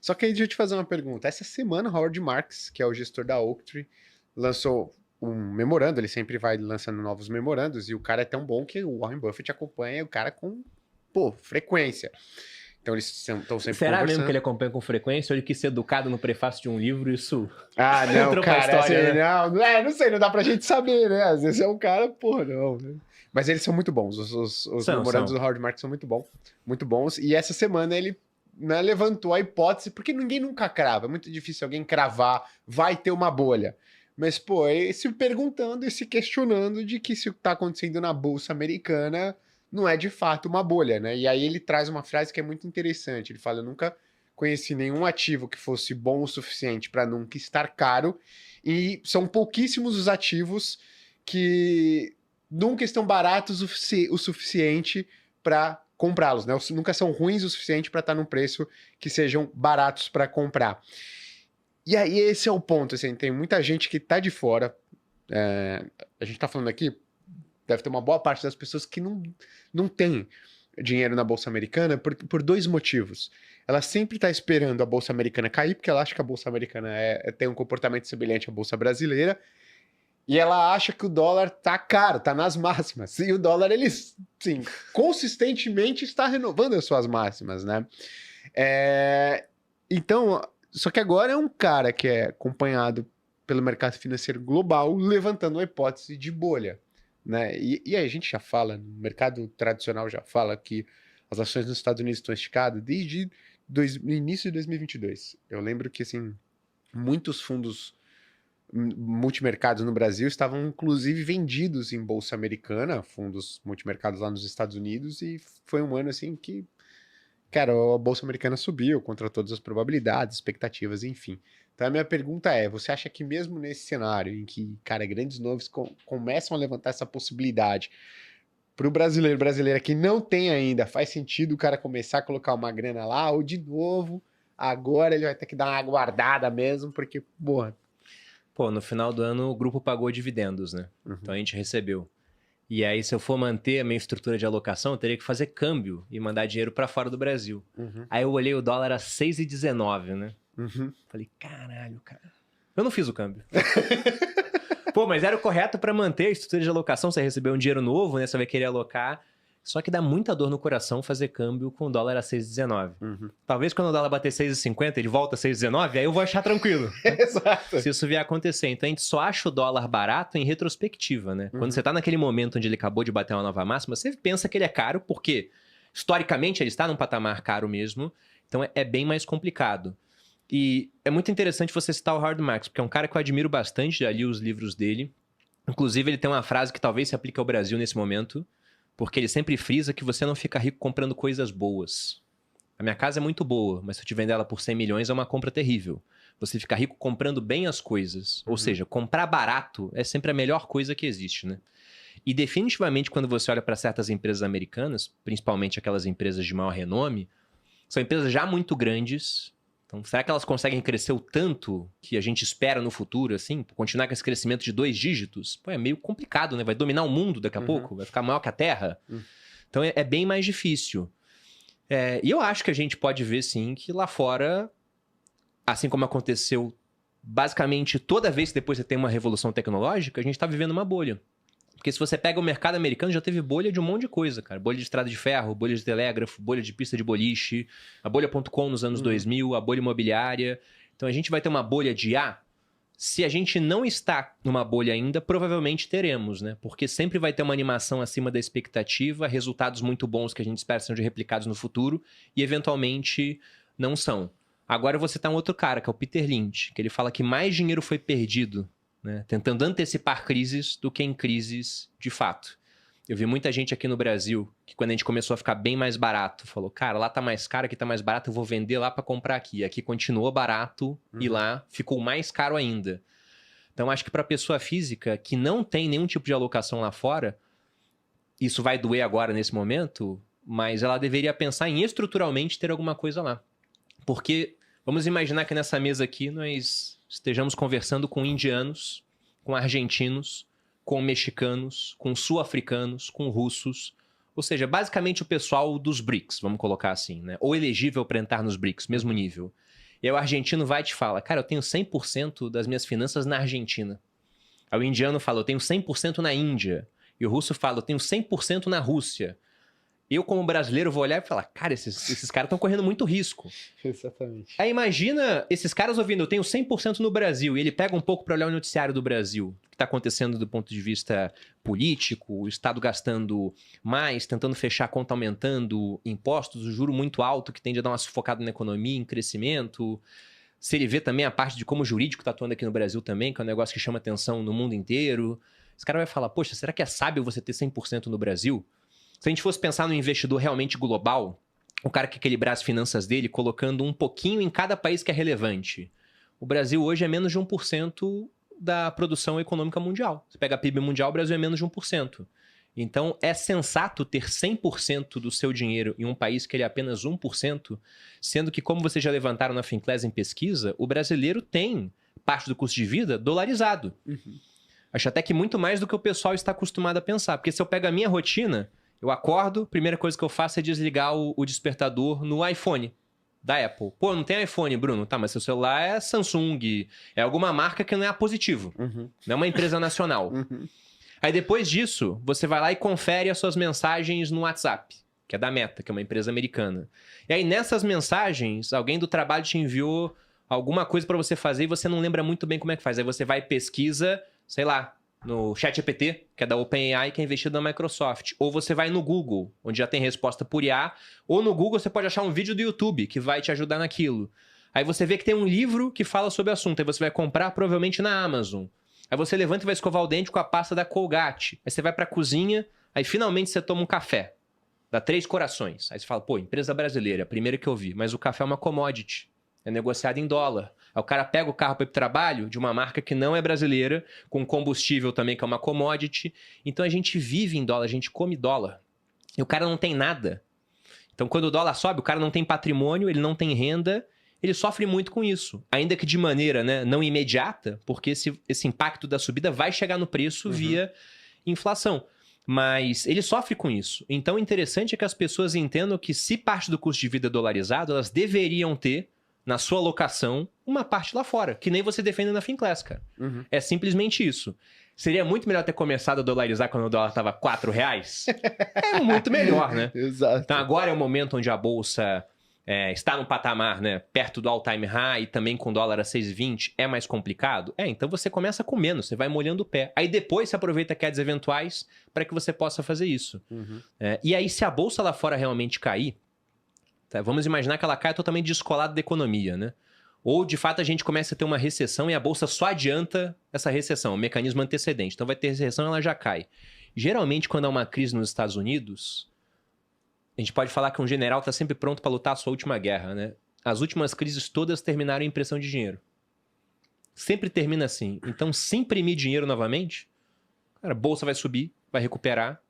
Só que aí deixa eu te fazer uma pergunta. Essa semana, Howard Marks, que é o gestor da Oaktree, lançou um memorando, ele sempre vai lançando novos memorandos, e o cara é tão bom que o Warren Buffett acompanha o cara com, pô, frequência. Então eles estão sempre Será mesmo que ele conversando. acompanha com frequência ou ele quis ser educado no prefácio de um livro e isso Ah, não, entrou pra cara, história, assim, né? não sei, não dá pra gente saber, né? Às vezes é um cara, porra, não. Né? Mas eles são muito bons, os memorandos São. do Howard Marks são muito bons. E essa semana ele né, levantou a hipótese, porque ninguém nunca crava, é muito difícil alguém cravar, vai ter uma bolha. Mas, pô, é se perguntando e se questionando de que se o que tá acontecendo na Bolsa Americana não é de fato uma bolha, né? E aí ele traz uma frase que é muito interessante. Ele fala: eu nunca conheci nenhum ativo que fosse bom o suficiente para nunca estar caro, e são pouquíssimos os ativos que nunca estão baratos o suficiente para comprá-los, né? Nunca são ruins o suficiente para estar num preço que sejam baratos para comprar. E aí esse é o ponto, assim, tem muita gente que tá de fora, a gente tá falando aqui, deve ter uma boa parte das pessoas que não tem dinheiro na Bolsa Americana por dois motivos. Ela sempre está esperando a Bolsa Americana cair, porque ela acha que a Bolsa Americana tem um comportamento semelhante à Bolsa Brasileira, e ela acha que o dólar tá caro, tá nas máximas. E o dólar, ele, sim, consistentemente está renovando as suas máximas, né? Então, só que agora é um cara que é acompanhado pelo mercado financeiro global levantando uma hipótese de bolha, né? E aí a gente já fala, no mercado tradicional já fala que as ações nos Estados Unidos estão esticadas desde o início de 2022. Eu lembro que, assim, muitos fundos multimercados no Brasil estavam inclusive vendidos em bolsa americana, fundos multimercados lá nos Estados Unidos, e foi um ano assim que, cara, a bolsa americana subiu contra todas as probabilidades, expectativas, enfim. Então a minha pergunta é, você acha que mesmo nesse cenário em que, cara, grandes nomes começam a levantar essa possibilidade, para o brasileira que não tem ainda, faz sentido o cara começar a colocar uma grana lá, ou de novo, agora ele vai ter que dar uma guardada mesmo, porque, porra. Pô, no final do ano o grupo pagou dividendos, né? Então a gente recebeu. E aí, se eu for manter a minha estrutura de alocação, eu teria que fazer câmbio e mandar dinheiro para fora do Brasil. Aí eu olhei o dólar a 6,19, né? Falei, caralho, cara. Eu não fiz o câmbio. Pô, mas era o correto para manter a estrutura de alocação. Você recebeu um dinheiro novo, né? Você vai querer alocar. Só que dá muita dor no coração fazer câmbio com o dólar a 6,19. Talvez quando o dólar bater 6,50, ele volta a 6,19, aí eu vou achar tranquilo. Exato. Se isso vier a acontecer. Então a gente só acha o dólar barato em retrospectiva, né? Quando você tá naquele momento onde ele acabou de bater uma nova máxima, você pensa que ele é caro, porque historicamente ele está num patamar caro mesmo. Então é bem mais complicado. E é muito interessante você citar o Howard Marks, porque é um cara que eu admiro bastante, já li os livros dele. Inclusive, ele tem uma frase que talvez se aplique ao Brasil nesse momento, porque ele sempre frisa que você não fica rico comprando coisas boas. A minha casa é muito boa, mas se eu te vender ela por 100 milhões é uma compra terrível. Você fica rico comprando bem as coisas. Ou seja, comprar barato é sempre a melhor coisa que existe, né? E definitivamente, quando você olha para certas empresas americanas, principalmente aquelas empresas de maior renome, são empresas já muito grandes. Então, será que elas conseguem crescer o tanto que a gente espera no futuro, assim? Continuar com esse crescimento de 2 dígitos? Pô, é meio complicado, né? Vai dominar o mundo daqui a pouco? Vai ficar maior que a Terra? Então, é bem mais difícil. E eu acho que a gente pode ver, sim, que lá fora, assim como aconteceu basicamente toda vez que depois você tem uma revolução tecnológica, a gente está vivendo uma bolha. Porque se você pega o mercado americano, já teve bolha de um monte de coisa, cara. Bolha de estrada de ferro, bolha de telégrafo, bolha de pista de boliche, a bolha.com nos anos 2000, a bolha imobiliária. Então a gente vai ter uma bolha de A. Se a gente não está numa bolha ainda, provavelmente teremos, né? Porque sempre vai ter uma animação acima da expectativa, resultados muito bons que a gente espera sejam replicados no futuro e eventualmente não são. Agora você tá um outro cara, que é o Peter Lynch, que ele fala que mais dinheiro foi perdido, né, tentando antecipar crises do que em crises de fato. Eu vi muita gente aqui no Brasil que quando a gente começou a ficar bem mais barato, falou, cara, lá tá mais caro, aqui tá mais barato, eu vou vender lá para comprar aqui. Aqui continuou barato e lá ficou mais caro ainda. Então acho que para pessoa física que não tem nenhum tipo de alocação lá fora, isso vai doer agora nesse momento, mas ela deveria pensar em estruturalmente ter alguma coisa lá. Porque vamos imaginar que nessa mesa aqui nós estejamos conversando com indianos, com argentinos, com mexicanos, com sul-africanos, com russos. Ou seja, basicamente o pessoal dos BRICS, vamos colocar assim, né? Ou elegível para entrar nos BRICS, mesmo nível. E aí o argentino vai e te fala, cara, eu tenho 100% das minhas finanças na Argentina. Aí o indiano fala, eu tenho 100% na Índia. E o russo fala, eu tenho 100% na Rússia. Eu, como brasileiro, vou olhar e falar, cara, esses caras estão correndo muito risco. Exatamente. Aí imagina esses caras ouvindo, eu tenho 100% no Brasil, e ele pega um pouco para olhar o noticiário do Brasil. O que está acontecendo do ponto de vista político, o Estado gastando mais, tentando fechar a conta, aumentando impostos, o juro muito alto, que tende a dar uma sufocada na economia, em crescimento. Se ele vê também a parte de como o jurídico está atuando aqui no Brasil também, que é um negócio que chama atenção no mundo inteiro. Esse cara vai falar, poxa, será que é sábio você ter 100% no Brasil? Se a gente fosse pensar no investidor realmente global, o cara que equilibrar as finanças dele, colocando um pouquinho em cada país que é relevante. O Brasil hoje é menos de 1% da produção econômica mundial. Você pega a PIB mundial, o Brasil é menos de 1%. Então, é sensato ter 100% do seu dinheiro em um país que ele é apenas 1%, sendo que, como vocês já levantaram na Finclass em pesquisa, o brasileiro tem parte do custo de vida dolarizado. Uhum. Acho até que muito mais do que o pessoal está acostumado a pensar. Porque se eu pego a minha rotina, eu acordo, primeira coisa que eu faço é desligar o despertador no iPhone da Apple. Pô, não tem iPhone, Bruno? Tá, mas seu celular é Samsung, é alguma marca que não é a Positivo. Uhum. Não é uma empresa nacional. Uhum. Aí depois disso, você vai lá e confere as suas mensagens no WhatsApp, que é da Meta, que é uma empresa americana. E aí nessas mensagens, alguém do trabalho te enviou alguma coisa para você fazer e você não lembra muito bem como é que faz. Aí você vai e pesquisa, sei lá, no ChatGPT, que é da OpenAI, que é investido na Microsoft. Ou você vai no Google, onde já tem resposta por IA. Ou no Google você pode achar um vídeo do YouTube, que vai te ajudar naquilo. Aí você vê que tem um livro que fala sobre o assunto. Aí você vai comprar provavelmente na Amazon. Aí você levanta e vai escovar o dente com a pasta da Colgate. Aí você vai pra cozinha, aí finalmente você toma um café. Dá 3 corações. Aí você fala, pô, empresa brasileira, a primeira que eu vi. Mas o café é uma commodity. É negociado em dólar. Aí o cara pega o carro para ir pro trabalho de uma marca que não é brasileira, com combustível também, que é uma commodity. Então a gente vive em dólar, a gente come dólar. E o cara não tem nada. Então quando o dólar sobe, o cara não tem patrimônio, ele não tem renda, ele sofre muito com isso. Ainda que de maneira, né, não imediata, porque esse impacto da subida vai chegar no preço via inflação. Mas ele sofre com isso. Então o interessante é que as pessoas entendam que se parte do custo de vida é dolarizado, elas deveriam ter na sua alocação, uma parte lá fora, que nem você defende na Finclass, cara. Uhum. É simplesmente isso. Seria muito melhor ter começado a dolarizar quando o dólar estava R$4? É muito melhor, né? Exato. Então agora é o momento onde a bolsa está no patamar, né, perto do all-time high, e também com dólar a 6,20, é mais complicado? Então você começa com menos, você vai molhando o pé. Aí depois você aproveita quedas eventuais para que você possa fazer isso. Uhum. E aí se a bolsa lá fora realmente cair, vamos imaginar que ela caia totalmente descolada da economia, né? Ou, de fato, a gente começa a ter uma recessão e a bolsa só adianta essa recessão, o mecanismo antecedente. Então vai ter recessão e ela já cai. Geralmente, quando há uma crise nos Estados Unidos, a gente pode falar que um general está sempre pronto para lutar a sua última guerra, né? As últimas crises todas terminaram em impressão de dinheiro. Sempre termina assim. Então, se imprimir dinheiro novamente, cara, a bolsa vai subir, vai recuperar.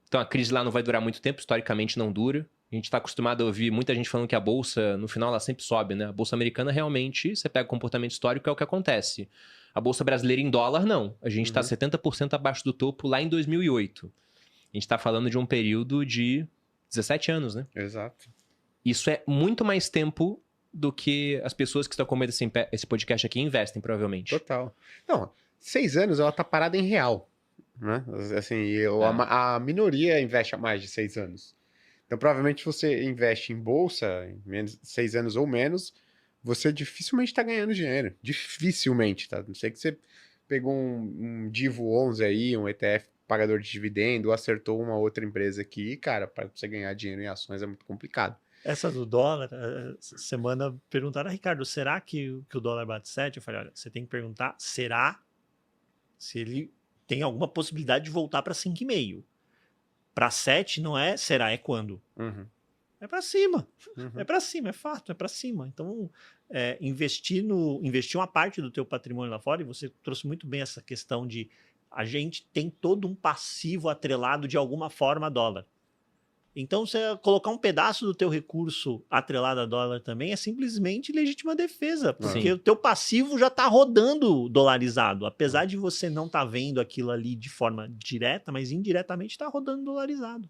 Então a crise lá não vai durar muito tempo, historicamente não dura. A gente está acostumado a ouvir muita gente falando que a bolsa, no final, ela sempre sobe, né? A bolsa americana, realmente, você pega o comportamento histórico, é o que acontece. A bolsa brasileira em dólar, não. A gente está 70% abaixo do topo lá em 2008. A gente está falando de um período de 17 anos, né? Exato. Isso é muito mais tempo do que as pessoas que estão comendo esse podcast aqui investem, provavelmente. Total. Não, 6 anos ela tá parada em real, né? Assim, a minoria investe há mais de 6 anos. Então, provavelmente, você investe em bolsa, em menos 6 anos ou menos, você dificilmente está ganhando dinheiro. Dificilmente, tá? Não sei que você pegou um Divo 11 aí, um ETF pagador de dividendo, acertou uma outra empresa aqui, cara, para você ganhar dinheiro em ações é muito complicado. Essa do dólar, essa semana perguntaram, Ricardo, será que o dólar bate 7? Eu falei, olha, você tem que perguntar, será se ele tem alguma possibilidade de voltar para 5,5? Para 7 não é será, é quando? É para cima. É para cima, é fato, é para cima. Então, investir uma parte do teu patrimônio lá fora, e você trouxe muito bem essa questão de a gente tem todo um passivo atrelado de alguma forma a dólar. Então, você colocar um pedaço do teu recurso atrelado a dólar também é simplesmente legítima defesa, porque o teu passivo já está rodando dolarizado, apesar de você não estar vendo aquilo ali de forma direta, mas indiretamente está rodando dolarizado.